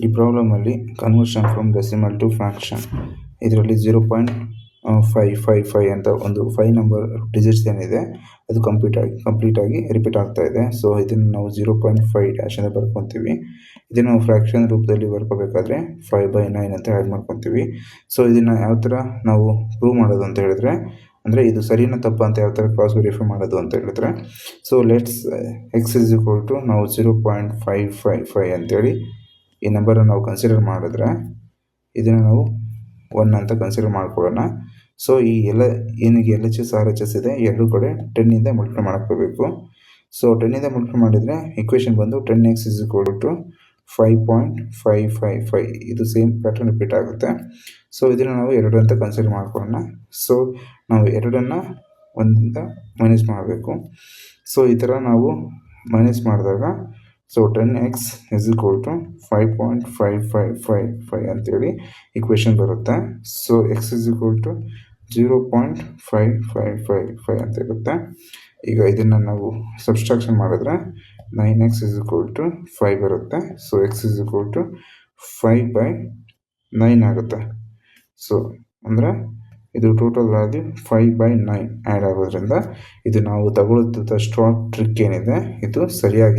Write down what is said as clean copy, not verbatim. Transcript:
ಈ ಪ್ರಾಬ್ಲಮಲ್ಲಿ conversion from decimal to fraction ಇದರಲ್ಲಿ 0.555 ಅಂತ ಒಂದು 5 ನಂಬರ್ ಡಿಜಿಟ್ಸ್ ಏನಿದೆ ಅದು ಕಂಪ್ಲೀಟ್ ಆಗಿ ರಿಪೀಟ್ ಆಗ್ತಾ ಇದೆ. ಸೊ ಇದನ್ನು ನಾವು 0.5 ಡ್ಯಾಶ್ ಅಂತ ಬರ್ಕೊತೀವಿ. ಇದನ್ನು ನಾವು ಫ್ರಾಕ್ಷನ್ ರೂಪದಲ್ಲಿ ಬರ್ಕೋಬೇಕಾದ್ರೆ 5/9 ಅಂತ ಆ್ಯಡ್ ಮಾಡ್ಕೊತೀವಿ. ಸೊ ಇದನ್ನು ಯಾವ ಥರ ನಾವು ಪ್ರೂವ್ ಮಾಡೋದು ಅಂತ ಹೇಳಿದ್ರೆ, ಅಂದರೆ ಇದು ಸರಿನಾ ತಪ್ಪ ಅಂತ ಯಾವ ಥರ ಕ್ರಾಸ್ ವೆರಿಫೈ ಮಾಡೋದು ಅಂತ ಹೇಳಿದ್ರೆ, so let's X is equal to ನಾವು 0.555 ಅಂತೇಳಿ ಈ ನಂಬರನ್ನು ನಾವು ಕನ್ಸಿಡರ್ ಮಾಡಿದ್ರೆ ಇದನ್ನು ನಾವು 1 ಅಂತ ಕನ್ಸಿಡರ್ ಮಾಡ್ಕೊಳ್ಳೋಣ. ಸೊ ಈ ಎಲ್ಲ ಏನಿಗೆ LHS RHS ಇದೆ ಎರಡು ಕಡೆ 10 ಮಲ್ಟಿಪ್ಲೈ ಮಾಡ್ಕೋಬೇಕು. ಸೊ 10 ಮಲ್ಟಿಪ್ಲೈ ಮಾಡಿದರೆ ಇಕ್ವೇಷನ್ ಬಂದು 10x ಇಸ್ ಈಕ್ವಲ್ ಟು 5.555 ಇದು ಸೇಮ್ ಪ್ಯಾಟರ್ನ್ ರಿಪೀಟ್ ಆಗುತ್ತೆ. ಸೊ ಇದನ್ನು ನಾವು 2 ಅಂತ ಕನ್ಸಿಡರ್ ಮಾಡ್ಕೊಳ್ಳೋಣ. ಸೊ ನಾವು 2 1 ಮೈನಸ್ ಮಾಡಬೇಕು. ಸೊ ಈ ಥರ ನಾವು ಮೈನಸ್ ಮಾಡಿದಾಗ so 10x is equal to 5.555 ಅಂತೇಳಿ ಇಕ್ವೇಷನ್ ಬರುತ್ತೆ. So X is equal to 0.555 ಅಂತ ಇರುತ್ತೆ. ಈಗ ಇದನ್ನು ನಾವು ಸಬ್ಸ್ಟ್ರಾಕ್ಷನ್ ಮಾಡಿದ್ರೆ 9x ಇಸ್ ಈಕ್ವಲ್ ಟು 5 ಬರುತ್ತೆ. So X is equal to 5/9 ಆಗುತ್ತೆ. ಸೊ ಅಂದರೆ ಇದು ಟೋಟಲ್ ವ್ಯಾಲ್ಯೂ 5/9 ಆ್ಯಡ್ ಆಗೋದ್ರಿಂದ ಇದು ನಾವು ತಗೊಳ್ಳುತ್ತಿದ್ದ ಸ್ಟಾರ್ಟ್ ಟ್ರಿಕ್ ಏನಿದೆ ಇದು ಸರಿಯಾಗಿ